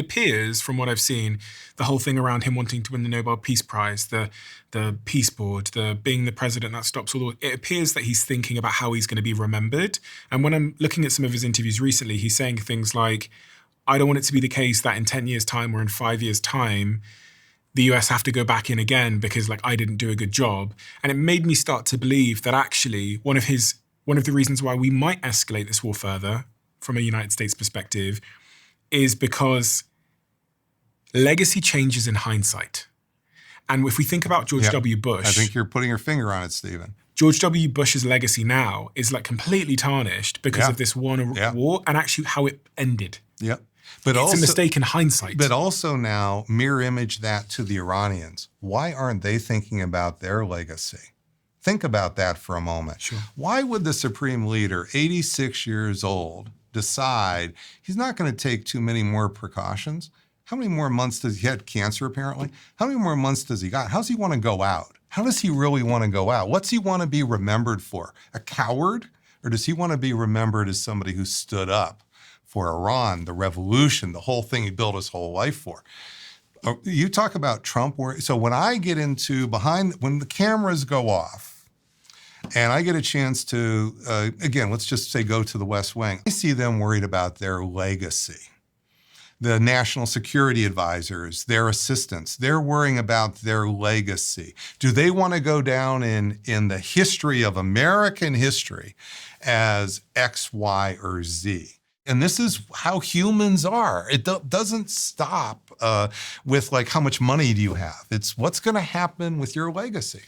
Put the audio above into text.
appears, from what I've seen, the whole thing around him wanting to win the Nobel Peace Prize, the peace board, the being the president that stops all, it appears that he's thinking about how he's going to be remembered. And when I'm looking at some of his interviews recently, he's saying things like, I don't want it to be the case that in 10 years' time or in 5 years' time, the US have to go back in again because like I didn't do a good job. And it made me start to believe that actually one of the reasons why we might escalate this war further from a United States perspective is because legacy changes in hindsight. And if we think about George W. Bush... I think you're putting your finger on it, Stephen. George W. Bush's legacy now is like completely tarnished because of this one war and actually how it ended. Yep. But it's also, a mistake in hindsight. But also now mirror image that to the Iranians. Why aren't they thinking about their legacy? Think about that for a moment. Sure. Why would the supreme leader, 86 years old, decide he's not going to take too many more precautions? How many more months does he had cancer apparently? How many more months does he got? How does he want to go out? How does he really want to go out? What's he want to be remembered for? A coward? Or does he want to be remembered as somebody who stood up for Iran, the revolution, the whole thing he built his whole life for? You talk about Trump. So when I get into when the cameras go off and I get a chance to, again, let's just say go to the West Wing, I see them worried about their legacy. The national security advisors, their assistants, they're worrying about their legacy. Do they want to go down in the history of American history as X, Y, or Z? And this is how humans are. It doesn't stop with like how much money do you have. It's what's going to happen with your legacy.